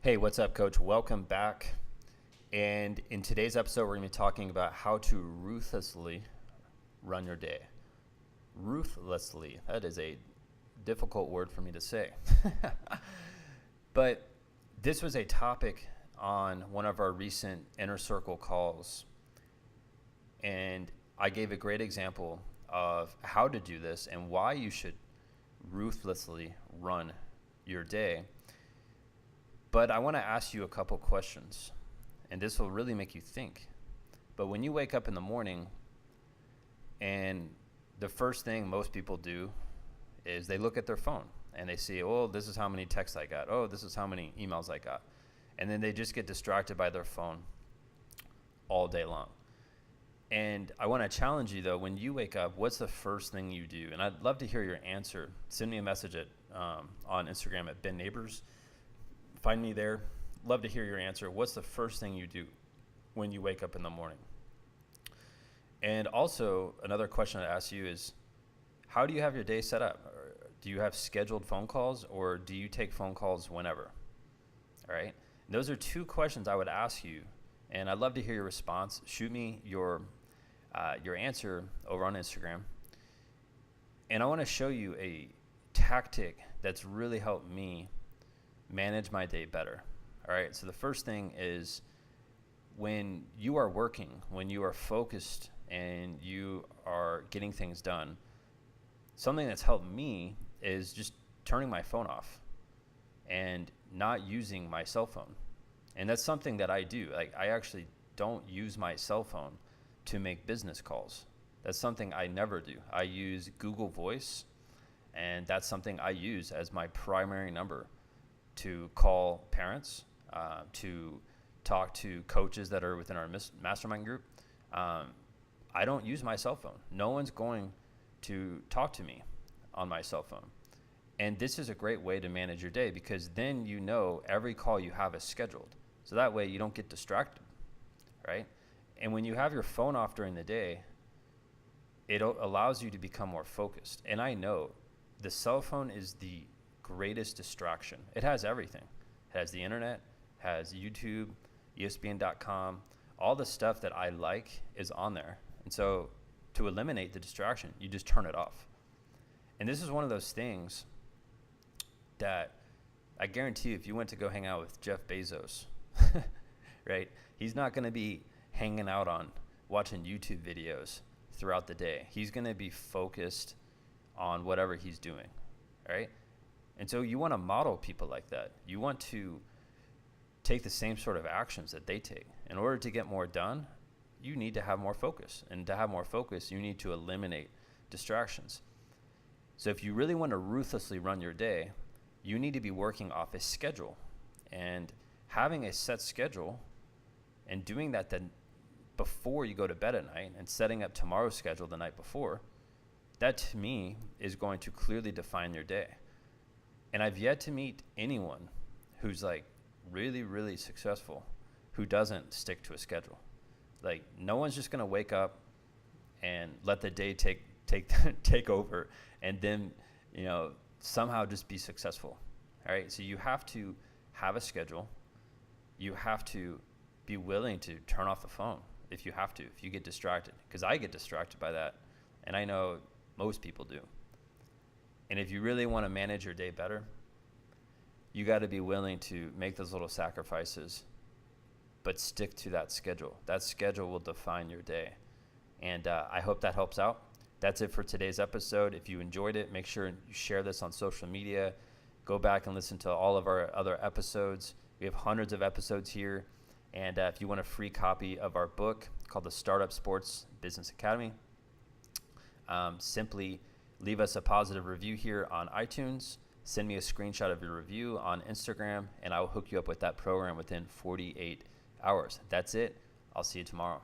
Hey, what's up, Coach? Welcome back. And in today's episode, we're going to be talking about how to ruthlessly run your day. Ruthlessly. That is a difficult word for me to say. But this was a topic on one of our recent inner circle calls. And I gave a great example of how to do this and why you should ruthlessly run your day. But I want to ask you a couple questions, and this will really make you think. But when you wake up in the morning, and the first thing most people do is they look at their phone and they see, oh, this is how many texts I got. Oh, this is how many emails I got. And then they just get distracted by their phone all day long. And I want to challenge you, though, when you wake up, what's the first thing you do? And I'd love to hear your answer. Send me a message on Instagram at Nabers. Find me there. Love to hear your answer. What's the first thing you do when you wake up in the morning? And also, another question I'd ask you is, how do you have your day set up? Do you have scheduled phone calls, or do you take phone calls whenever? All right. And those are two questions I would ask you, and I'd love to hear your response. Shoot me your answer over on Instagram. And I want to show you a tactic that's really helped me manage my day better. All right. So the first thing is, when you are working, when you are focused and you are getting things done, something that's helped me is just turning my phone off and not using my cell phone. And that's something that I do. Like, I actually don't use my cell phone to make business calls. That's something I never do. I use Google Voice, and that's something I use as my primary number to call parents, to talk to coaches that are within our mastermind group. I don't use my cell phone. No one's going to talk to me on my cell phone. And this is a great way to manage your day, because then you know every call you have is scheduled. So that way you don't get distracted, right? And when you have your phone off during the day, it allows you to become more focused. And I know the cell phone is the greatest distraction. It has everything. It has the internet, has YouTube, ESPN.com. All the stuff that I like is on there. And so to eliminate the distraction, you just turn it off. And this is one of those things that I guarantee you, if you went to go hang out with Jeff Bezos, right? He's not going to be hanging out on watching YouTube videos throughout the day. He's going to be focused on whatever he's doing, right? And so you want to model people like that. You want to take the same sort of actions that they take. In order to get more done, you need to have more focus. And to have more focus, you need to eliminate distractions. So if you really want to ruthlessly run your day, you need to be working off a schedule. And having a set schedule and doing that then before you go to bed at night and setting up tomorrow's schedule the night before, that to me is going to clearly define your day. And I've yet to meet anyone who's like really, really successful who doesn't stick to a schedule. Like, no one's just going to wake up and let the day take over and then, somehow just be successful. All right. So you have to have a schedule. You have to be willing to turn off the phone if you have to, if you get distracted, because I get distracted by that. And I know most people do. And if you really want to manage your day better, you got to be willing to make those little sacrifices, but stick to that schedule. That schedule will define your day. And I hope that helps out. That's it for today's episode. If you enjoyed it, make sure you share this on social media. Go back and listen to all of our other episodes. We have hundreds of episodes here. And if you want a free copy of our book called The Startup Sports Business Academy, simply leave us a positive review here on iTunes. Send me a screenshot of your review on Instagram, and I will hook you up with that program within 48 hours. That's it. I'll see you tomorrow.